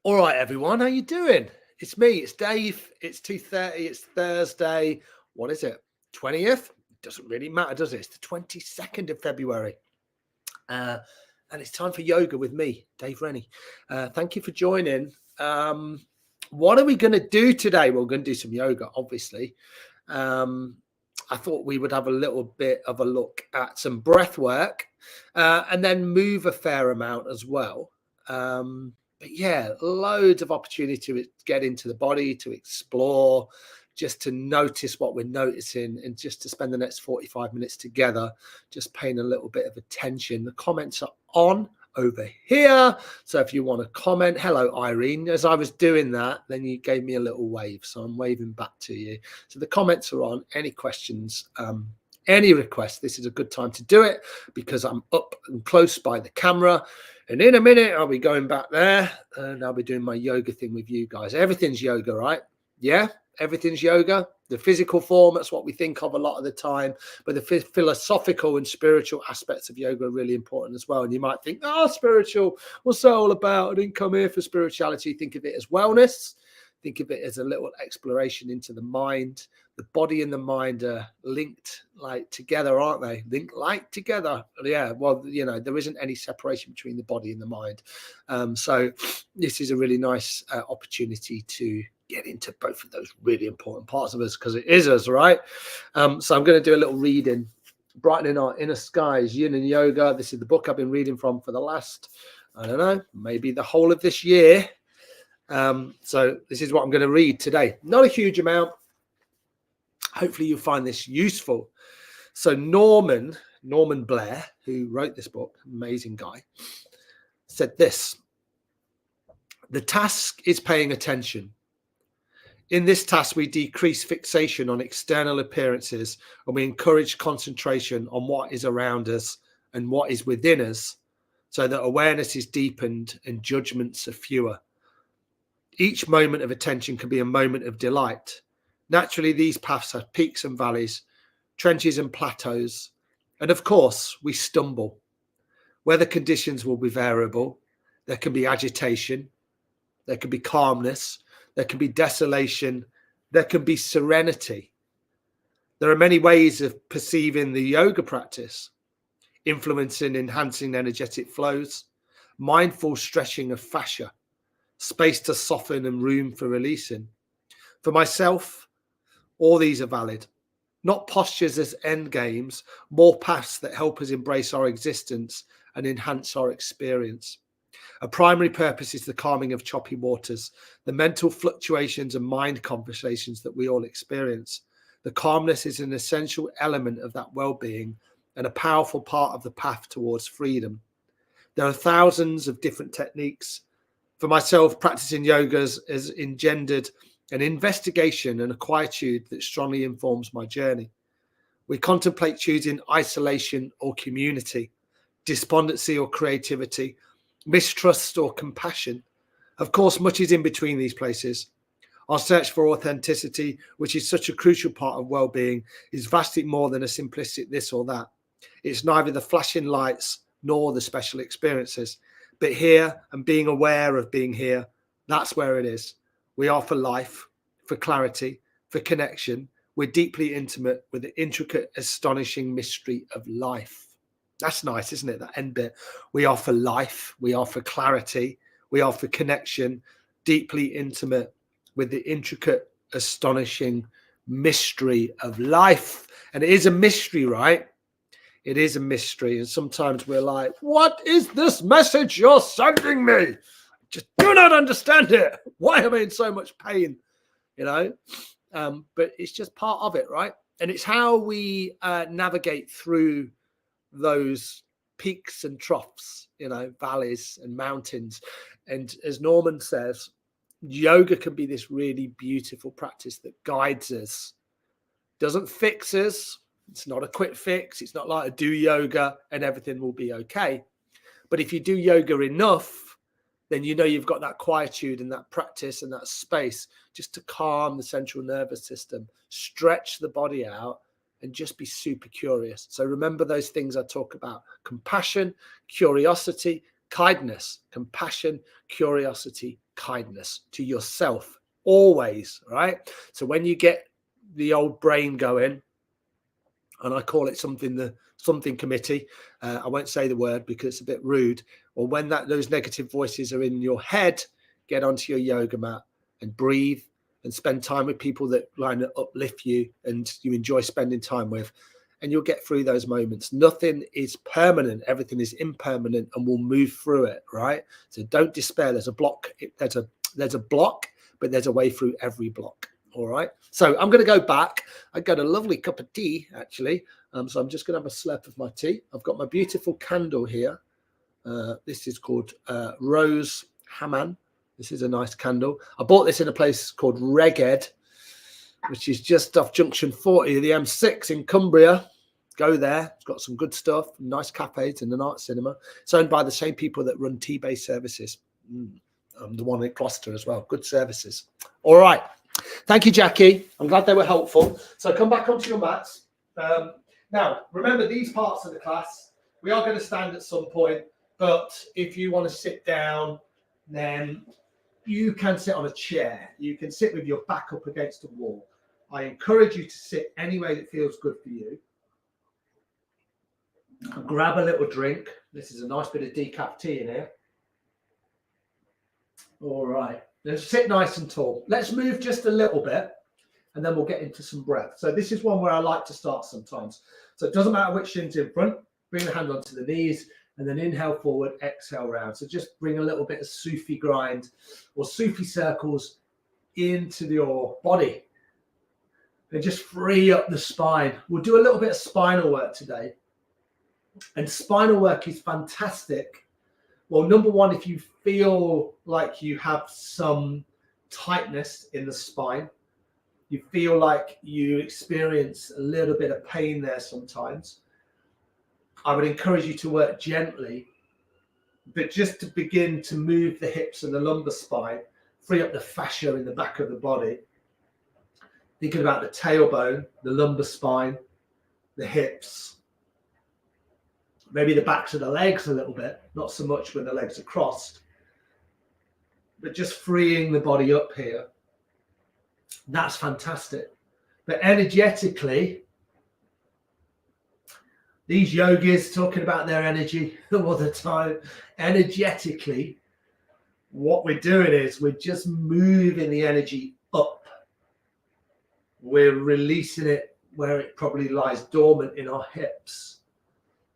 All right, everyone, how you doing? It's me, it's Dave. It's 2:30, it's Thursday. What is it? 20th? Doesn't really matter, does it? It's the 22nd of February. And it's time for yoga with me, Dave Rennie. Thank you for joining. What are we going to do today? We're going to do some yoga, obviously. I thought we would have a little bit of a look at some breath work and then move a fair amount as well. But yeah, loads of opportunity to get into the body, to explore, just to notice what we're noticing, and just to spend the next 45 minutes together, just paying a little bit of attention. The comments are on over here. So if you want to comment, hello, Irene. As I was doing that, then you gave me a little wave. So I'm waving back to you. So the comments are on. Any questions? Any requests, this is a good time to do it because I'm up and close by the camera. And in a minute, I'll be going back there and I'll be doing my yoga thing with you guys. Everything's yoga, right? Yeah, everything's yoga. The physical form, that's what we think of a lot of the time. But the philosophical and spiritual aspects of yoga are really important as well. And you might think, oh, spiritual, what's that all about? I didn't come here for spirituality. Think of it as wellness. Think of it as a little exploration into the mind. The body and the mind are linked like together, aren't they? Linked like together. Yeah, well, you know, there isn't any separation between the body and the mind. So this is a really nice opportunity to get into both of those really important parts of us because it is us, right? So I'm going to do a little reading, Brightening Our Inner Skies, Yin and Yoga. This is the book I've been reading from for the last, I don't know, maybe the whole of this year. So this is what I'm going to read today. Not a huge amount. Hopefully you'll find this useful. So Norman Blair, who wrote this book, amazing guy, said this: the task is paying attention. In this task, we decrease fixation on external appearances and we encourage concentration on what is around us and what is within us so that awareness is deepened and judgments are fewer. Each moment of attention can be a moment of delight. Naturally, these paths have peaks and valleys, trenches and plateaus, and of course, we stumble. Weather conditions will be variable. There can be agitation. There can be calmness. There can be desolation. There can be serenity. There are many ways of perceiving the yoga practice: influencing, enhancing energetic flows, mindful stretching of fascia, space to soften and room for releasing. For myself, all these are valid. Not postures as end games, more paths that help us embrace our existence and enhance our experience. A primary purpose is the calming of choppy waters, the mental fluctuations and mind conversations that we all experience. The calmness is an essential element of that well-being and a powerful part of the path towards freedom. There are thousands of different techniques. For myself, practicing yoga has engendered an investigation and a quietude that strongly informs my journey. We contemplate choosing isolation or community, despondency or creativity, mistrust or compassion. Of course, much is in between these places. Our search for authenticity, which is such a crucial part of well-being, is vastly more than a simplistic this or that. It's neither the flashing lights nor the special experiences. But here, and being aware of being here, that's where it is. We are for life, for clarity, for connection. We're deeply intimate with the intricate, astonishing mystery of life. That's nice, isn't it? That end bit. We are for life. We are for clarity. We are for connection, deeply intimate with the intricate, astonishing mystery of life. And it is a mystery, right? It is a mystery. And sometimes we're like, what is this message you're sending me? Just do not understand it. Why am I in so much pain? You know, but it's just part of it, right? And it's how we navigate through those peaks and troughs, you know, valleys and mountains. And as Norman says, yoga can be this really beautiful practice that guides us, doesn't fix us. It's not a quick fix. It's not like a do yoga and everything will be okay. But if you do yoga enough, then you know you've got that quietude and that practice and that space just to calm the central nervous system, stretch the body out, and just be super curious. So remember those things I talk about: compassion, curiosity, kindness, compassion, curiosity, kindness to yourself always, right? So when you get the old brain going, and I call it something committee, I won't say the word because it's a bit rude, or when those negative voices are in your head, get onto your yoga mat and breathe and spend time with people that kind of uplift you and you enjoy spending time with, and you'll get through those moments. Nothing is permanent, everything is impermanent, and we'll move through it, right? So don't despair. There's a block, there's a block, but there's a way through every block. All right, so I'm going to go back. I got a lovely cup of tea, actually. So I'm just going to have a slurp of my tea. I've got my beautiful candle here. This is called Rose Haman. This is a nice candle. I bought this in a place called Reged, which is just off Junction 40 of the M6 in Cumbria. Go there. It's got some good stuff, nice cafes and an art cinema. It's owned by the same people that run tea-based services. The one in Gloucester as well. Good services. All right. Thank you, Jackie. I'm glad they were helpful. So come back onto your mats. Now, remember these parts of the class, we are going to stand at some point, but if you want to sit down, then you can sit on a chair. You can sit with your back up against a wall. I encourage you to sit any way that feels good for you. Grab a little drink. This is a nice bit of decaf tea in here. All right. Let's sit nice and tall. Let's move just a little bit and then we'll get into some breath. So this is one where I like to start sometimes. So it doesn't matter which shin's in front. Bring the hand onto the knees and then inhale forward, exhale round. So just bring a little bit of Sufi grind or Sufi circles into your body and just free up the spine. We'll do a little bit of spinal work today. And spinal work is fantastic. Well, number one, if you feel like you have some tightness in the spine, you feel like you experience a little bit of pain there sometimes, I would encourage you to work gently, but just to begin to move the hips and the lumbar spine, free up the fascia in the back of the body. Thinking about the tailbone, the lumbar spine, the hips, maybe the backs of the legs a little bit, not so much when the legs are crossed, but just freeing the body up here. That's fantastic. But energetically, these yogis talking about their energy all the time, energetically, what we're doing is we're just moving the energy up. We're releasing it where it probably lies dormant in our hips.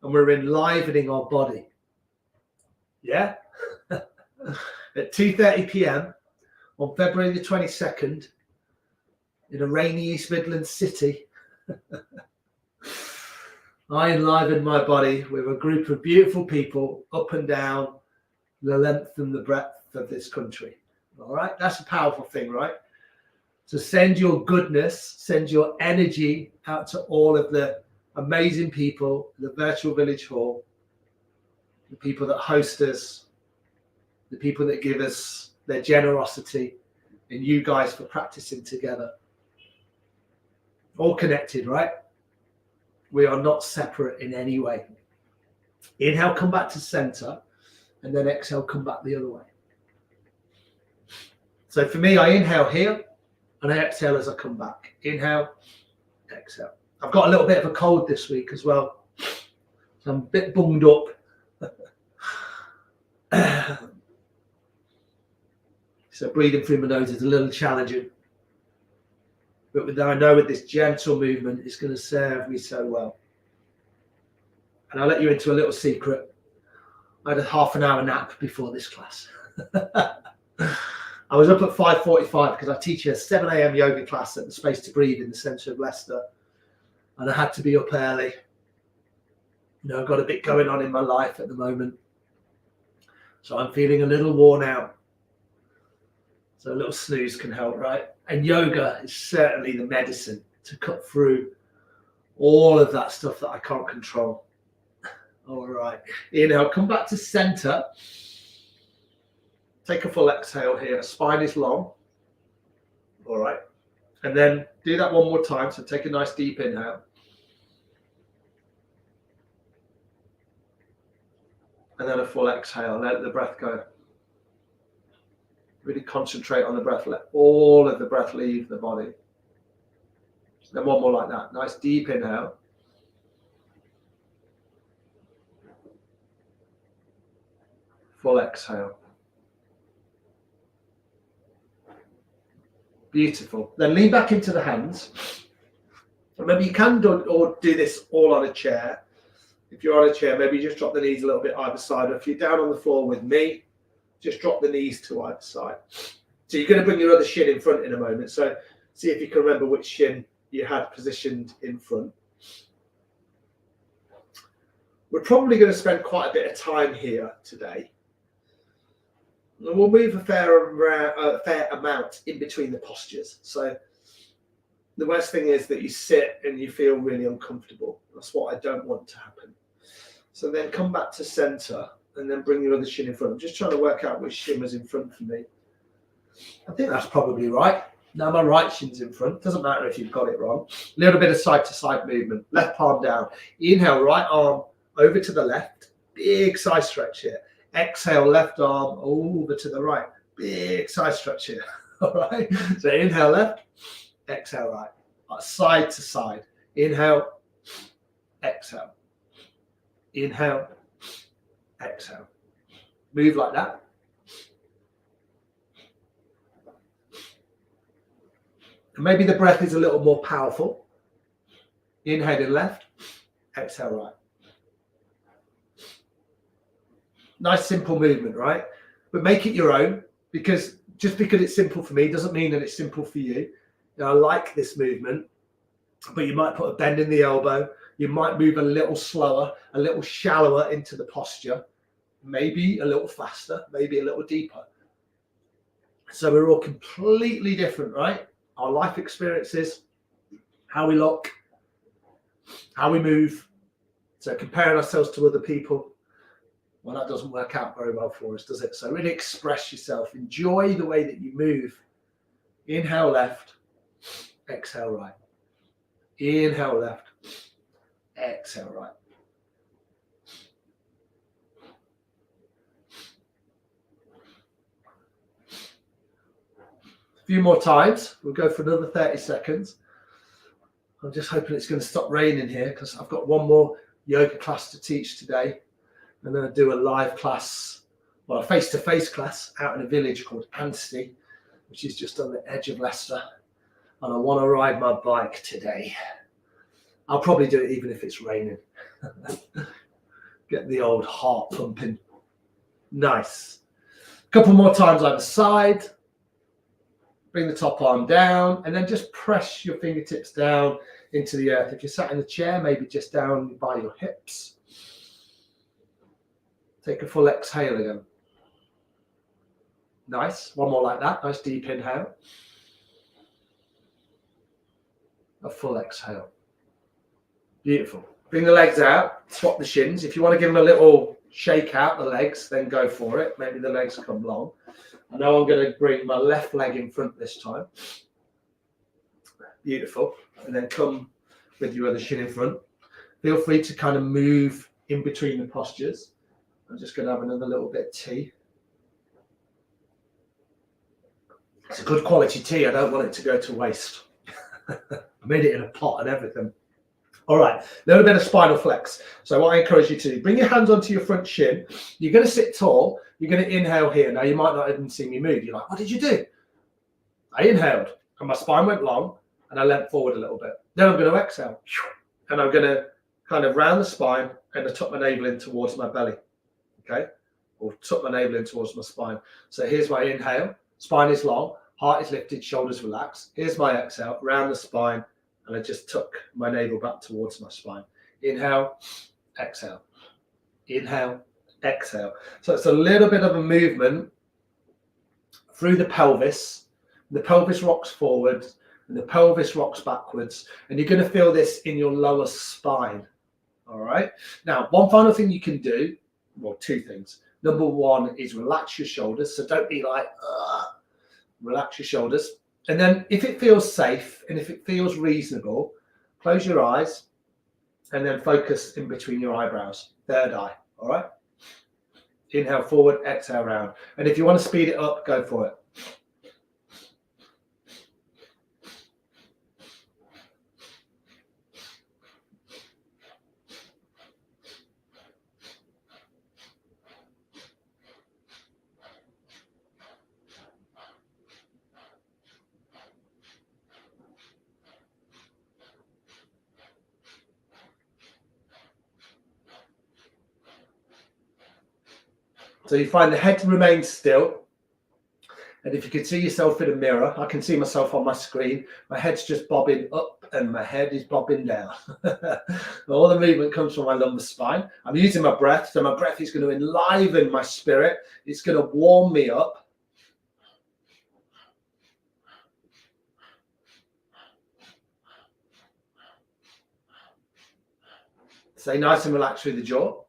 And we're enlivening our body. Yeah? At 2:30 p.m. on February the 22nd, in a rainy East Midlands city, I enlivened my body with a group of beautiful people up and down the length and the breadth of this country. All right? That's a powerful thing, right? So send your goodness, send your energy out to all of the amazing people, the virtual village hall, the people that host us, the people that give us their generosity, and you guys for practicing together. All connected, right? We are not separate in any way. Inhale, come back to center, and then exhale, come back the other way. So for me, I inhale here, and I exhale as I come back. Inhale, exhale. I've got a little bit of a cold this week as well, so I'm a bit bunged up. So breathing through my nose is a little challenging. But I know with this gentle movement, it's going to serve me so well. And I'll let you into a little secret. I had a half an hour nap before this class. I was up at 5:45 because I teach a 7 a.m. yoga class at the Space to Breathe in the centre of Leicester. And I had to be up early. You know, I've got a bit going on in my life at the moment. So I'm feeling a little worn out. So a little snooze can help, right? And yoga is certainly the medicine to cut through all of that stuff that I can't control. All right. Inhale, come back to center. Take a full exhale here. Spine is long. All right. And then do that one more time. So take a nice deep inhale. And then a full exhale. Let the breath go. Really concentrate on the breath. Let all of the breath leave the body. Then one more like that. Nice deep inhale. Full exhale. Beautiful. Then lean back into the hands. Remember, you can do this all on a chair. If you're on a chair, maybe just drop the knees a little bit either side. Or if you're down on the floor with me, just drop the knees to either side. So you're going to bring your other shin in front in a moment. So see if you can remember which shin you had positioned in front. We're probably going to spend quite a bit of time here today. And we'll move a fair amount in between the postures. So the worst thing is that you sit and you feel really uncomfortable. That's what I don't want to happen. So then come back to center and then bring your other shin in front. I'm just trying to work out which shin was in front for me. I think that's probably right. Now my right shin's in front. Doesn't matter if you've got it wrong. A little bit of side to side movement. Left palm down. Inhale, right arm over to the left. Big side stretch here. Exhale, left arm over to the right. Big side stretch here. All right. So inhale left, exhale right. Side to side. Inhale, exhale. Inhale, exhale. Move like that. And maybe the breath is a little more powerful. Inhaling left, exhale right. Nice simple movement, right? But make it your own, because just because it's simple for me doesn't mean that it's simple for you. Now, I like this movement, but you might put a bend in the elbow. You might move a little slower, a little shallower into the posture, maybe a little faster, maybe a little deeper. So we're all completely different, right? Our life experiences, how we look, how we move. So comparing ourselves to other people, well, that doesn't work out very well for us, does it? So really express yourself. Enjoy the way that you move. Inhale left, exhale right. Inhale left, exhale right. A few more times. We'll go for another 30 seconds. I'm just hoping it's going to stop raining here because I've got one more yoga class to teach today. I'm going to do a live class, well, a face-to-face class out in a village called Anstey, which is just on the edge of Leicester. And I want to ride my bike today. I'll probably do it even if it's raining. Get the old heart pumping. Nice. A couple more times either side. Bring the top arm down and then just press your fingertips down into the earth. If you're sat in the chair, maybe just down by your hips. Take a full exhale again. Nice. One more like that. Nice deep inhale. A full exhale. Beautiful. Bring the legs out. Swap the shins. If you want to give them a little shake out, the legs, then go for it. Maybe the legs come long. I know I'm going to bring my left leg in front this time. Beautiful. And then come with your other shin in front. Feel free to kind of move in between the postures. I'm just going to have another little bit of tea. It's a good quality tea. I don't want it to go to waste. I made it in a pot and everything. All right, a little bit of spinal flex. So what I encourage you to do, bring your hands onto your front shin. You're going to sit tall. You're going to inhale here. Now, you might not even see me move. You're like, what did you do? I inhaled and my spine went long and I leant forward a little bit. Then I'm going to exhale and I'm going to kind of round the spine and tuck my navel in towards my belly. Okay, or tuck my navel in towards my spine. So here's my inhale, spine is long, heart is lifted, shoulders relaxed. Here's my exhale, round the spine, and I just tuck my navel back towards my spine. Inhale, exhale. Inhale, exhale. So it's a little bit of a movement through the pelvis. The pelvis rocks forward and the pelvis rocks backwards. And you're going to feel this in your lower spine. All right. Now, one final thing you can do, well, two things. Number one is relax your shoulders. So don't be like, ugh. Relax your shoulders. And then if it feels safe and if it feels reasonable, close your eyes and then focus in between your eyebrows. Third eye. All right. Inhale forward, exhale round. And if you want to speed it up, go for it. So you find the head remains still. And if you can see yourself in a mirror, I can see myself on my screen. My head's just bobbing up and my head is bobbing down. All the movement comes from my lumbar spine. I'm using my breath. So my breath is going to enliven my spirit. It's going to warm me up. Stay nice and relaxed through the jaw.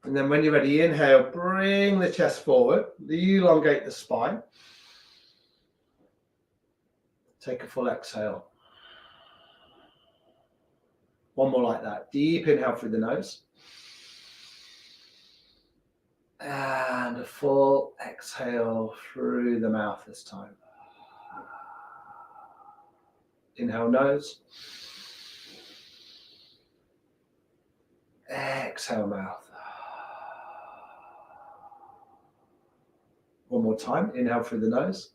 And then when you're ready, inhale, bring the chest forward, elongate the spine. Take a full exhale. One more like that. Deep inhale through the nose. And a full exhale through the mouth this time. Inhale, nose. Exhale, mouth. One more time. Inhale through the nose.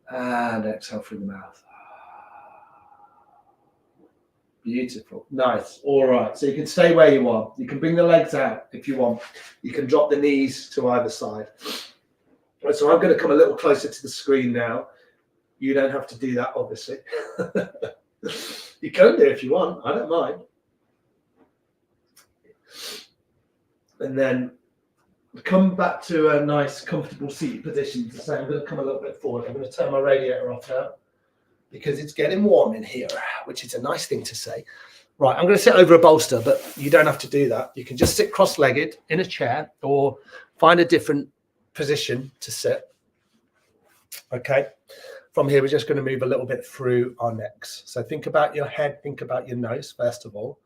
And exhale through the mouth. Beautiful. Nice. All right. So you can stay where you are. You can bring the legs out if you want. You can drop the knees to either side. Right, so I'm going to come a little closer to the screen now. You don't have to do that, obviously. You can do if you want. I don't mind. And then come back to a nice, comfortable seat position. To say I'm going to come a little bit forward. I'm going to turn my radiator off now because it's getting warm in here, which is a nice thing to say. Right, I'm going to sit over a bolster, but you don't have to do that. You can just sit cross-legged in a chair or find a different position to sit. Okay. From here, we're just going to move a little bit through our necks. So think about your head, think about your nose, first of all,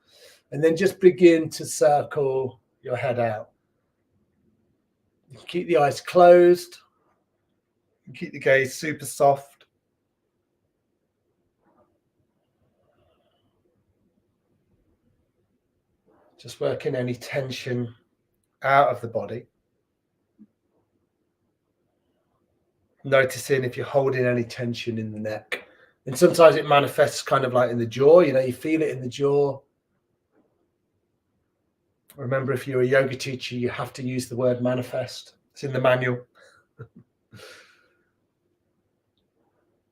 and then just begin to circle your head out. You keep the eyes closed. You keep the gaze super soft. Just working any tension out of the body. Noticing if you're holding any tension in the neck. And sometimes it manifests kind of like in the jaw, you know, you feel it in the jaw. Remember, if you're a yoga teacher, you have to use the word manifest. It's in the manual.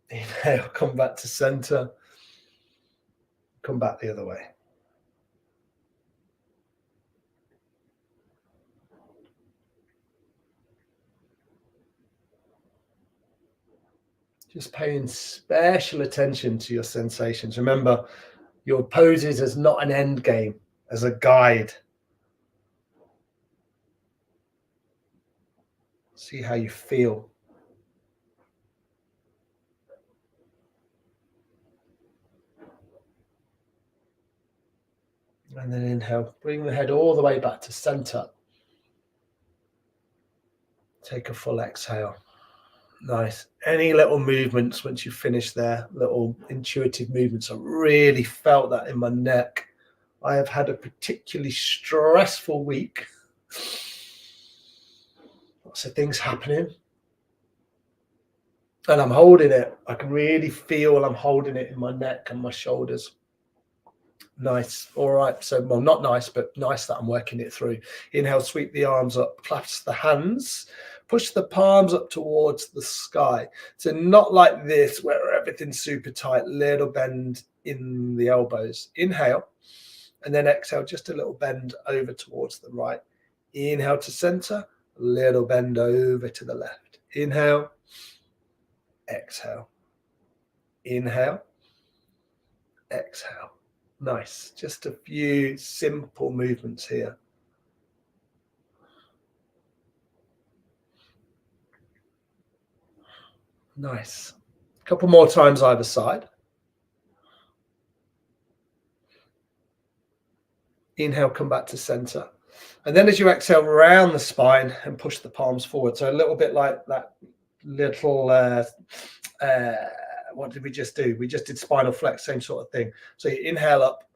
Inhale, come back to center. Come back the other way. Just paying special attention to your sensations. Remember, your poses as not an end game, as a guide. See how you feel. And then inhale, bring the head all the way back to center. Take a full exhale. Nice. Any little movements once you finish there, little intuitive movements. I really felt that in my neck. I have had a particularly stressful week. Lots of things happening. And I'm holding it. I can really feel I'm holding it in my neck and my shoulders. Nice. All right. So, well, not nice, but nice that I'm working it through. Inhale, sweep the arms up, clasp the hands. Push the palms up towards the sky. So not like this, where everything's super tight, little bend in the elbows. Inhale, and then exhale, just a little bend over towards the right. Inhale to center, little bend over to the left. Inhale, exhale. Inhale, exhale. Nice. Just a few simple movements here. Nice. A couple more times either side. Inhale, come back to center. And then as you exhale, round the spine and push the palms forward. So a little bit like that little, what did we just do? We just did spinal flex, same sort of thing. So you inhale up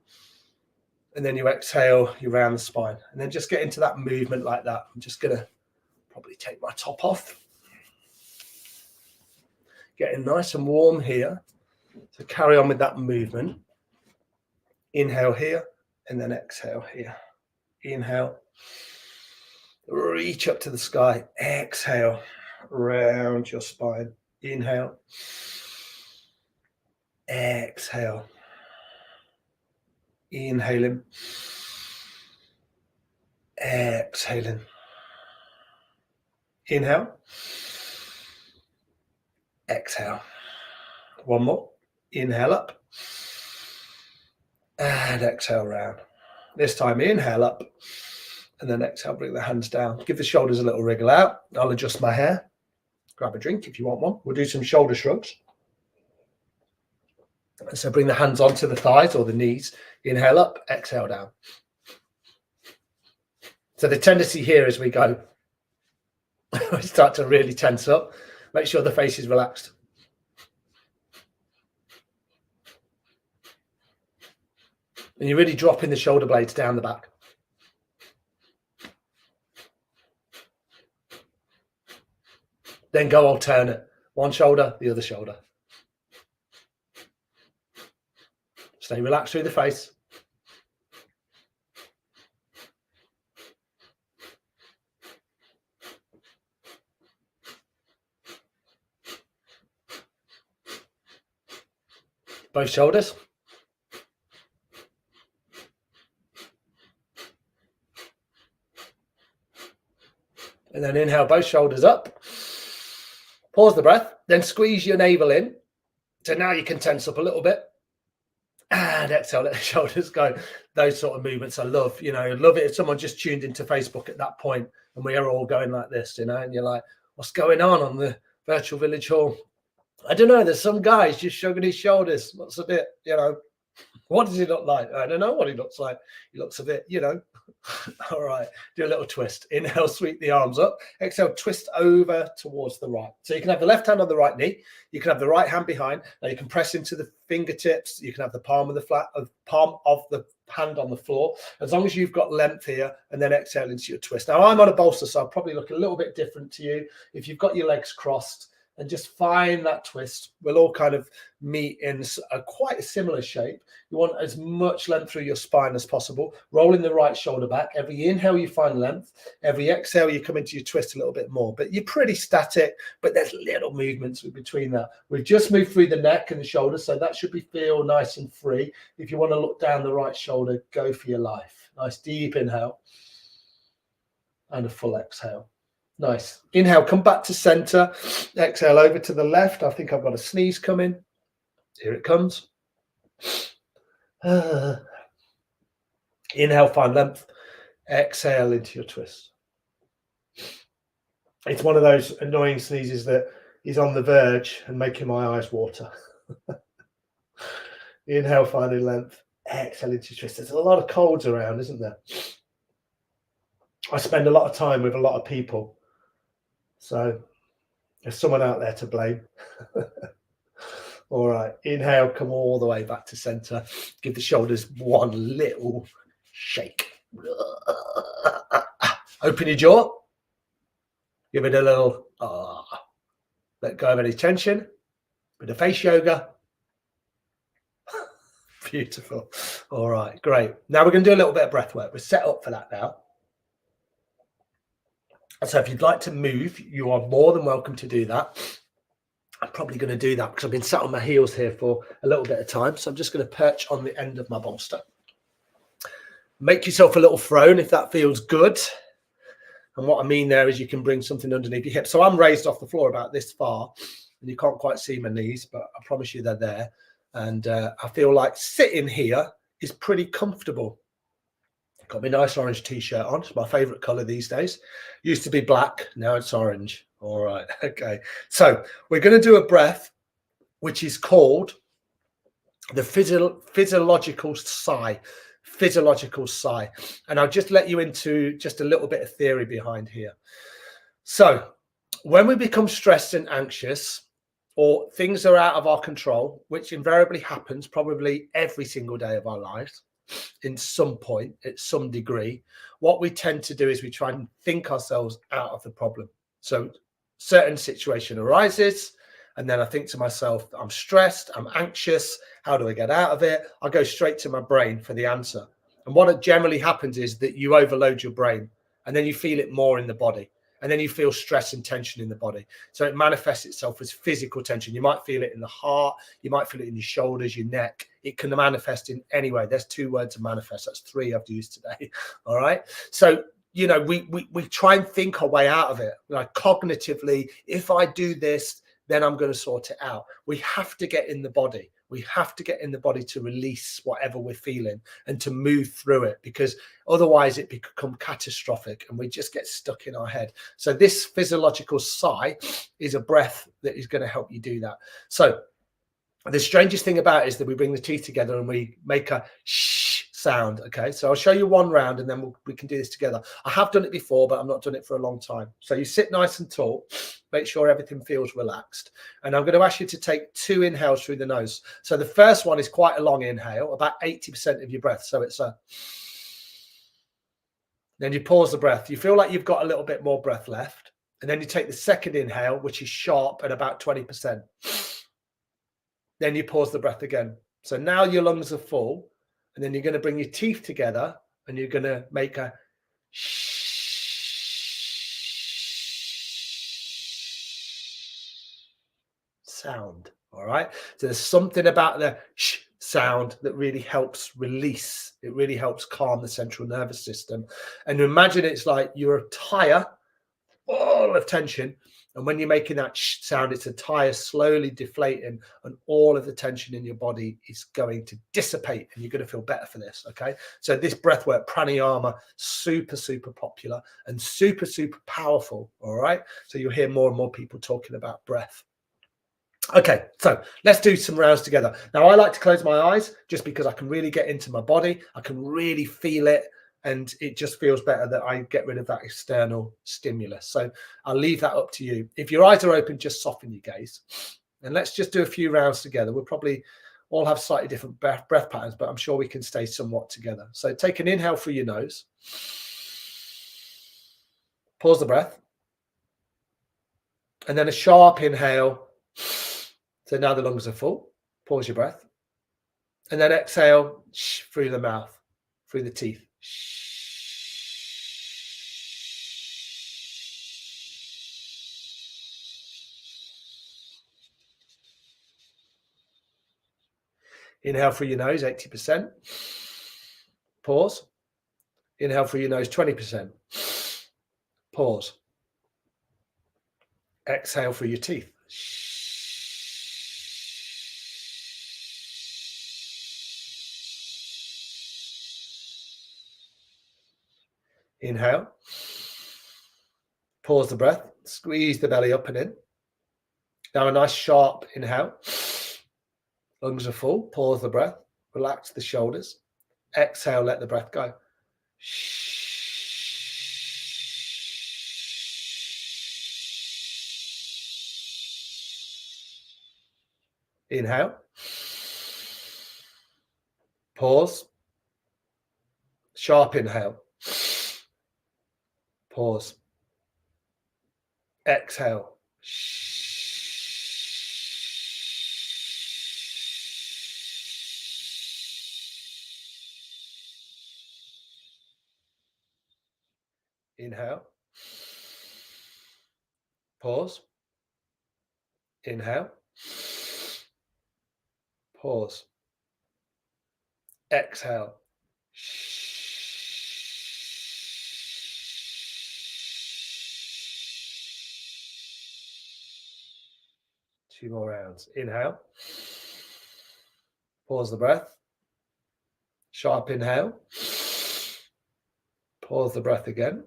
and then you exhale, you round the spine. And then just get into that movement like that. I'm just going to take my top off. Getting nice and warm here. So carry on with that movement. Inhale here and then exhale here. Inhale. Reach up to the sky. Exhale. Round your spine. Inhale. Exhale. Inhaling. Exhaling. Inhale. Exhale. One more. Inhale up. And exhale round. This time inhale up. And then exhale, bring the hands down. Give the shoulders a little wriggle out. I'll adjust my hair. Grab a drink if you want one. We'll do some shoulder shrugs. So bring the hands onto the thighs or the knees. Inhale up, exhale down. So the tendency here as we go, we start to really tense up. Make sure the face is relaxed. And you're really dropping the shoulder blades down the back. Then go alternate. One shoulder, the other shoulder. Stay relaxed through the face. Both shoulders. And then inhale both shoulders up. Pause the breath, then squeeze your navel in. So now you can tense up a little bit. And exhale, let the shoulders go. Those sort of movements I love. You know, love it if someone just tuned into Facebook at that point and we are all going like this, you know, and you're like, what's going on the virtual village hall? I don't know. There's some guys just shrugging his shoulders. What's a bit, you know, what does he look like? I don't know what he looks like. He looks a bit, you know. All right, do a little twist. Inhale, sweep the arms up. Exhale, twist over towards the right. So you can have the left hand on the right knee. You can have the right hand behind. Now you can press into the fingertips. You can have the palm of the hand on the floor, as long as you've got length here, and then exhale into your twist. Now I'm on a bolster, so I'll probably look a little bit different to you. If you've got your legs crossed, and just find that twist. We'll all kind of meet in quite a similar shape. You want as much length through your spine as possible. Rolling the right shoulder back. Every inhale, you find length. Every exhale, you come into your twist a little bit more. But you're pretty static, but there's little movements between that. We've just moved through the neck and the shoulders, so that should feel nice and free. If you want to look down the right shoulder, go for your life. Nice deep inhale and a full exhale. Nice. Inhale, come back to center. Exhale over to the left. I think I've got a sneeze coming. Here it comes. Inhale, find length. Exhale into your twist. It's one of those annoying sneezes that is on the verge and making my eyes water. Inhale, finding length. Exhale into your twist. There's a lot of colds around, isn't there? I spend a lot of time with a lot of people. So there's someone out there to blame. All right, inhale, come all the way back to center. Give the shoulders one little shake. Open your jaw. Give it a little, let go of any tension. Bit of face yoga. Beautiful. All right, great. Now we're going to do a little bit of breath work. We're set up for that now. So if you'd like to move, you are more than welcome to do that. I'm probably going to do that because I've been sat on my heels here for a little bit of time. So I'm just going to perch on the end of my bolster. Make yourself a little throne if that feels good. And what I mean there is you can bring something underneath your hips. So I'm raised off the floor about this far, and you can't quite see my knees, but I promise you they're there. And I feel like sitting here is pretty comfortable. Got my nice orange t-shirt on. It's my favorite color these days. Used to be black. Now it's orange. All right. Okay. So we're going to do a breath, which is called the physiological sigh. Physiological sigh. And I'll just let you into just a little bit of theory behind here. So when we become stressed and anxious, or things are out of our control, which invariably happens probably every single day of our lives, in some point, at some degree, what we tend to do is we try and think ourselves out of the problem. So certain situation arises, and then I think to myself, I'm stressed, I'm anxious. How do I get out of it? I go straight to my brain for the answer. And what generally happens is that you overload your brain, and then you feel it more in the body. And then you feel stress and tension in the body. So it manifests itself as physical tension. You might feel it in the heart. You might feel it in your shoulders, your neck. It can manifest in any way. There's 2 words to manifest. That's 3 I've used today. All right. So, you know, we try and think our way out of it. Like cognitively, if I do this, then I'm going to sort it out. We have to get in the body. We have to get in the body to release whatever we're feeling and to move through it, because otherwise it become catastrophic and we just get stuck in our head. So this physiological sigh is a breath that is going to help you do that. So the strangest thing about it is that we bring the teeth together and we make a shh sound. Okay, so I'll show you one round and then we can do this together. I have done it before, but I've not done it for a long time. So you sit nice and tall, make sure everything feels relaxed. And I'm going to ask you to take 2 inhales through the nose. So the first one is quite a long inhale, about 80% of your breath. So it's a, then you pause the breath. You feel like you've got a little bit more breath left. And then you take the second inhale, which is sharp at about 20%. Then you pause the breath again. So now your lungs are full, and then you're going to bring your teeth together and you're going to make a sound. All right. So there's something about the sound that really helps release. It really helps calm the central nervous system. And imagine it's like you're a tire full of tension. And when you're making that sound, it's a tire slowly deflating, and all of the tension in your body is going to dissipate, and you're going to feel better for this. Okay. So this breath work, pranayama, super, super popular and super, super powerful. All right. So you'll hear more and more people talking about breath. Okay, so let's do some rounds together. Now, I like to close my eyes just because I can really get into my body. I can really feel it. And it just feels better that I get rid of that external stimulus. So I'll leave that up to you. If your eyes are open, just soften your gaze. And let's just do a few rounds together. We'll probably all have slightly different breath patterns, but I'm sure we can stay somewhat together. So take an inhale through your nose. Pause the breath. And then a sharp inhale. So now the lungs are full. Pause your breath. And then exhale through the mouth, through the teeth. Inhale through your nose, 80%. Pause. Inhale through your nose, 20%. Pause. Exhale through your teeth. Inhale. Pause the breath. Squeeze the belly up and in. Now a nice sharp inhale. Lungs are full. Pause the breath. Relax the shoulders. Exhale, let the breath go. Inhale. Pause. Sharp inhale. Pause. Exhale. 'Inhale. Pause. Inhale. Pause. Exhale. 2 more rounds. Inhale. Pause the breath. Sharp inhale. Pause the breath again.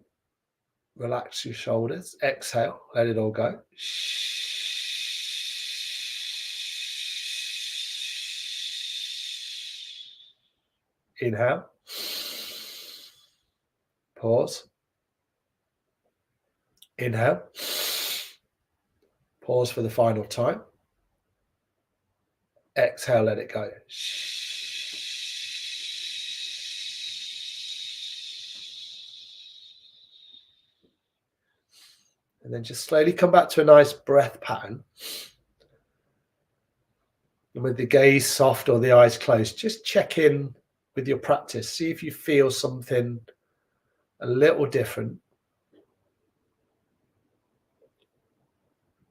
Relax your shoulders. Exhale. Let it all go. Inhale. Pause. Inhale. Pause for the final time. Exhale, let it go. And then just slowly come back to a nice breath pattern. And with the gaze soft or the eyes closed, just check in with your practice. See if you feel something a little different.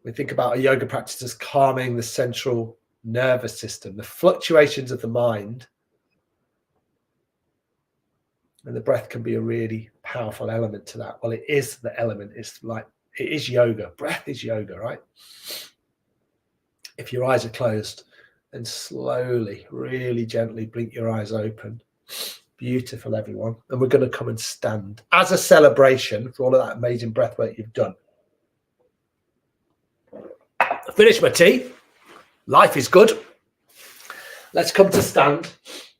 We think about a yoga practice as calming the central nervous system, the fluctuations of the mind. And the breath can be a really powerful element to that. Well, it is the element. It's like, it is yoga. Breath is yoga, right? If your eyes are closed, then slowly, really gently blink your eyes open. Beautiful, everyone. And we're going to come and stand as a celebration for all of that amazing breath work you've done. I finished my tea. Life is good. Let's come to stand.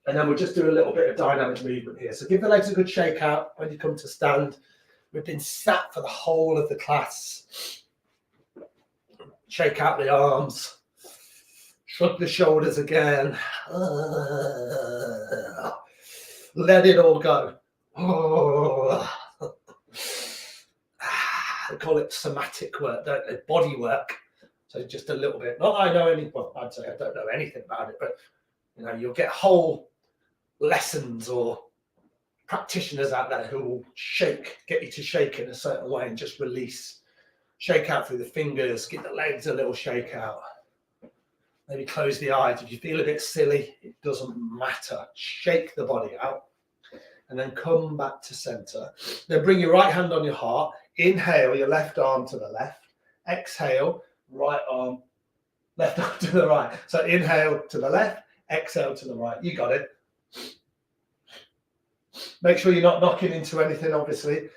And then we'll just do a little bit of dynamic movement here. So give the legs a good shake out when you come to stand. We've been sat for the whole of the class. Shake out the arms. Shrug the shoulders again. Let it all go. They call it somatic work, don't they? Body work. So just a little bit. Not that I know any, well, I'd say I don't know anything about it, but you know, you'll get whole lessons or practitioners out there who will get you to shake in a certain way and just release. Shake out through the fingers, give the legs a little shake out. Maybe close the eyes. If you feel a bit silly, it doesn't matter. Shake the body out and then come back to center. Then bring your right hand on your heart. Inhale your left arm to the left. Exhale, right arm, left arm to the right. So inhale to the left, exhale to the right. You got it. Make sure you're not knocking into anything, obviously.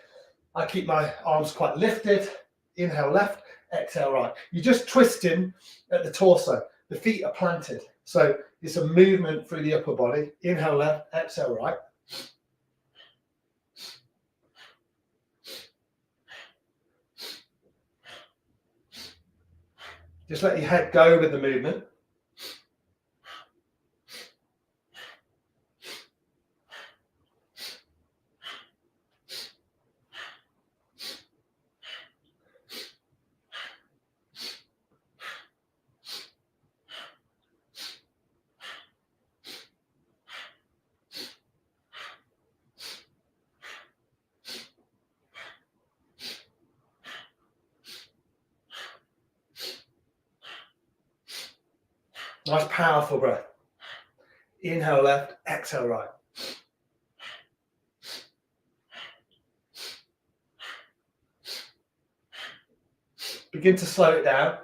I keep my arms quite lifted. Inhale left, exhale right. You're just twisting at the torso. The feet are planted. So it's a movement through the upper body. Inhale left, exhale right. Just let your head go with the movement. Nice powerful breath. Inhale left, exhale right. Begin to slow it down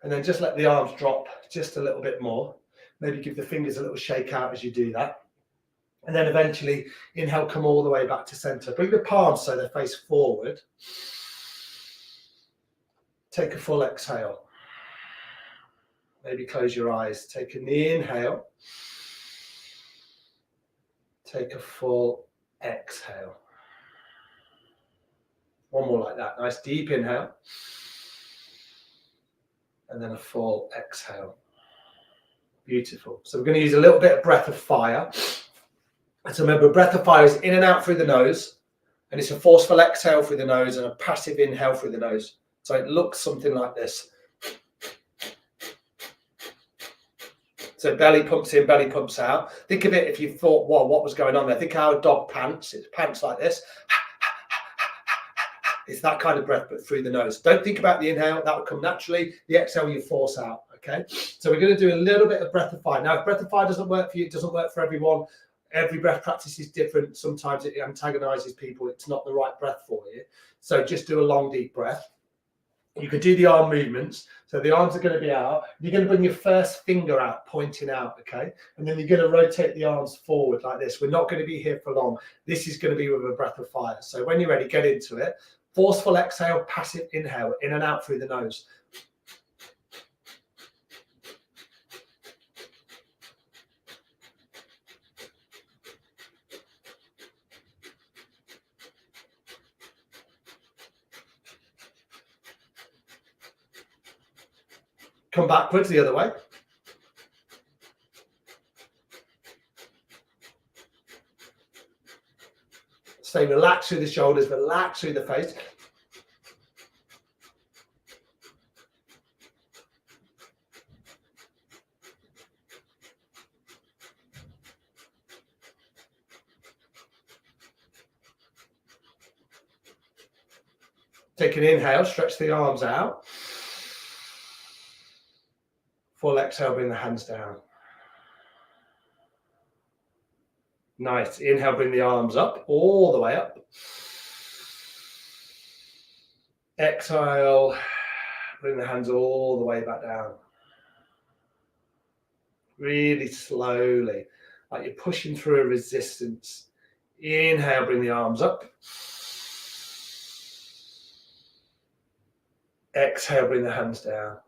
and then just let the arms drop just a little bit more. Maybe give the fingers a little shake out as you do that. And then eventually inhale, come all the way back to center. Bring the palms so they face forward. Take a full exhale. Maybe close your eyes. Take a knee inhale. Take a full exhale. One more like that. Nice deep inhale. And then a full exhale. Beautiful. So we're going to use a little bit of breath of fire. So remember, breath of fire is in and out through the nose. And it's a forceful exhale through the nose and a passive inhale through the nose. So it looks something like this. So belly pumps in, belly pumps out. Think of it if you thought, well, what was going on there? Think how a dog pants. It pants like this. It's that kind of breath, but through the nose. Don't think about the inhale. That will come naturally. The exhale, you force out, okay? So we're going to do a little bit of breath of fire. Now, if breath of fire doesn't work for you, it doesn't work for everyone. Every breath practice is different. Sometimes it antagonizes people. It's not the right breath for you. So just do a long, deep breath. You could do the arm movements. So the arms are going to be out. You're going to bring your first finger out, pointing out, okay? And then you're going to rotate the arms forward like this. We're not going to be here for long. This is going to be with a breath of fire. So when you're ready, get into it. Forceful exhale, passive inhale, in and out through the nose. Come backwards the other way. Stay relaxed through the shoulders, relax through the face. Take an inhale, stretch the arms out. Full exhale, bring the hands down. Nice. Inhale, bring the arms up, all the way up. Exhale, bring the hands all the way back down. Really slowly, like you're pushing through a resistance. Inhale, bring the arms up. Exhale, bring the hands down.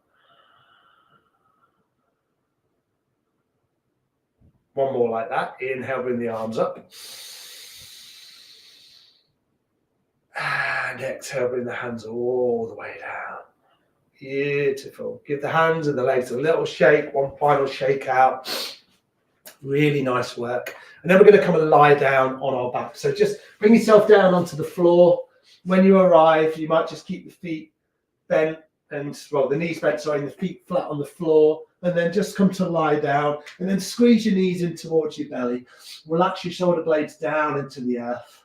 One more like that. Inhale, bring the arms up. And exhale, bring the hands all the way down. Beautiful. Give the hands and the legs a little shake, one final shake out. Really nice work. And then we're going to come and lie down on our back. So just bring yourself down onto the floor. When you arrive, you might just keep the feet bent and, well, the knees bent, sorry, and the feet flat on the floor. And then just come to lie down and then squeeze your knees in towards your belly. Relax your shoulder blades down into the earth.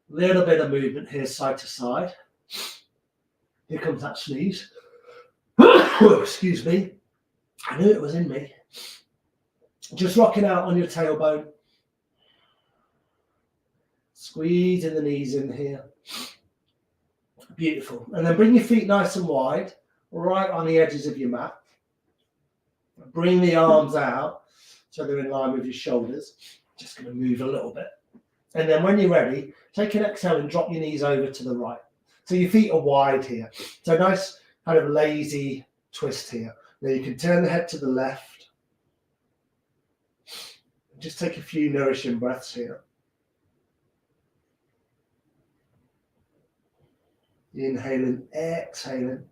Little bit of movement here, side to side. Here comes that sneeze. Excuse me. I knew it was in me. Just rocking out on your tailbone. Squeezing the knees in here. Beautiful. And then bring your feet nice and wide, right on the edges of your mat. Bring the arms out so they're in line with your shoulders. Just going to move a little bit. And then when you're ready, take an exhale and drop your knees over to the right. So your feet are wide here. So nice kind of lazy twist here. Now you can turn the head to the left. Just take a few nourishing breaths here. Inhaling, exhaling.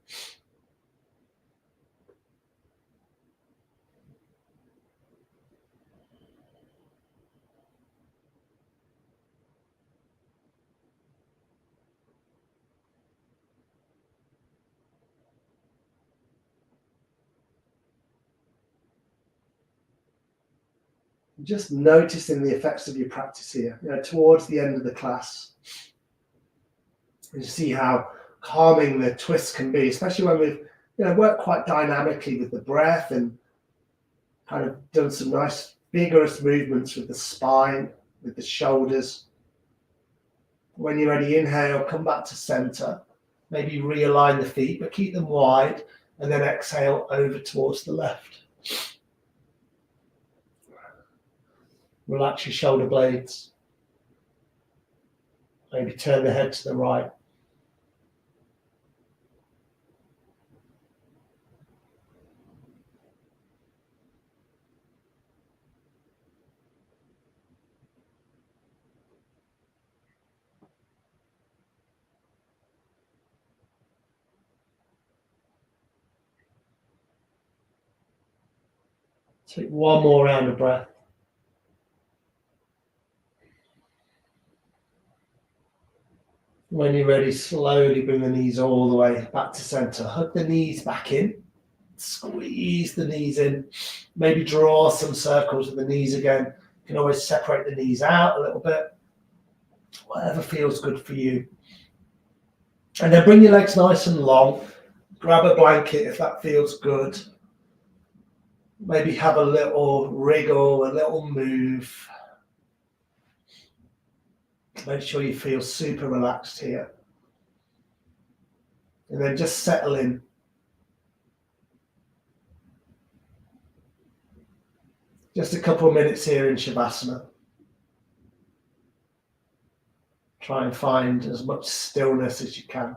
Just noticing the effects of your practice here, towards the end of the class. And you see how calming the twists can be, especially when we've worked quite dynamically with the breath and kind of done some nice vigorous movements with the spine, with the shoulders. When you're ready, inhale, come back to center. Maybe realign the feet, but keep them wide, and then exhale over towards the left. Relax your shoulder blades. Maybe turn the head to the right. Take one more round of breath. When you're ready, slowly bring the knees all the way back to center. Hug the knees back in. Squeeze the knees in. Maybe draw some circles with the knees again. You can always separate the knees out a little bit. Whatever feels good for you. And then bring your legs nice and long. Grab a blanket if that feels good. Maybe have a little wriggle, a little move. Make sure you feel super relaxed here. And then just settle in. Just a couple of minutes here in Shavasana. Try and find as much stillness as you can.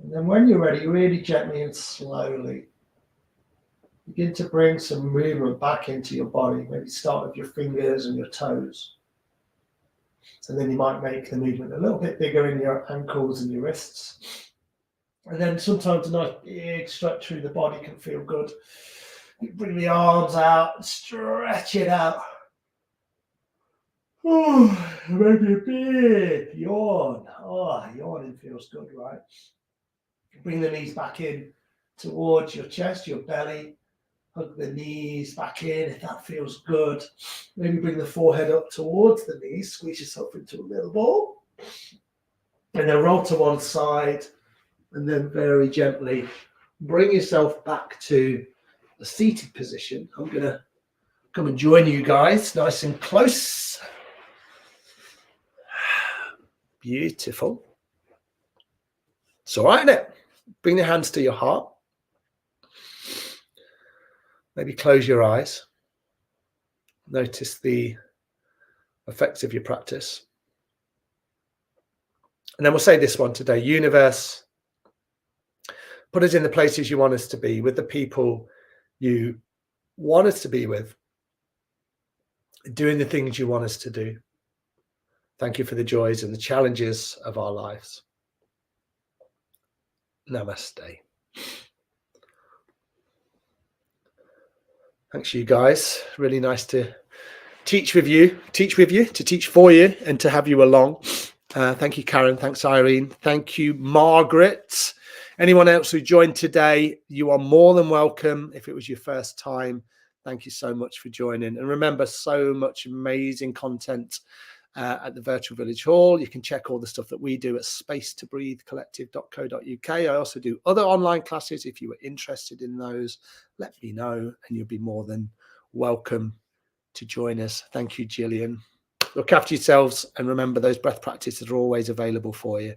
And then when you're ready, really gently and slowly begin to bring some movement back into your body. Maybe start with your fingers and your toes. And then you might make the movement a little bit bigger in your ankles and your wrists. And then sometimes a nice big stretch through the body can feel good. You bring the arms out and stretch it out. Oh, maybe a big yawn. Oh, yawning feels good, right? Bring the knees back in towards your chest, your belly. Hug the knees back in if that feels good. Maybe bring the forehead up towards the knees. Squeeze yourself into a little ball. And then roll to one side. And then very gently bring yourself back to the seated position. I'm going to come and join you guys nice and close. Beautiful. It's all right, isn't it? Bring the hands to your heart. Maybe close your eyes. Notice the effects of your practice. And then we'll say this one today. Universe, put us in the places you want us to be, with the people you want us to be with, doing the things you want us to do. Thank you for the joys and the challenges of our lives. Namaste. Thanks, you guys. Really nice to teach with you, to teach for you, and to have you along. Thank you, Karen. Thanks, Irene. Thank you, Margaret. Anyone else who joined today, you are more than welcome. If it was your first time, thank you so much for joining. And remember, so much amazing content at the Virtual Village Hall. You can check all the stuff that we do at spacetobreathecollective.co.uk. I also do other online classes. If you were interested in those, let me know and you'll be more than welcome to join us. Thank you, Gillian. Look after yourselves and remember those breath practices are always available for you.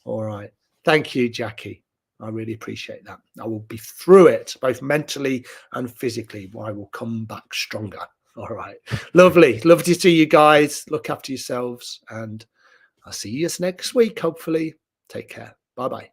All right. Thank you, Jackie. I really appreciate that. I will be through it, both mentally and physically. I will come back stronger. All right. Lovely. Love to see you guys. Look after yourselves. And I'll see you next week, hopefully. Take care. Bye-bye.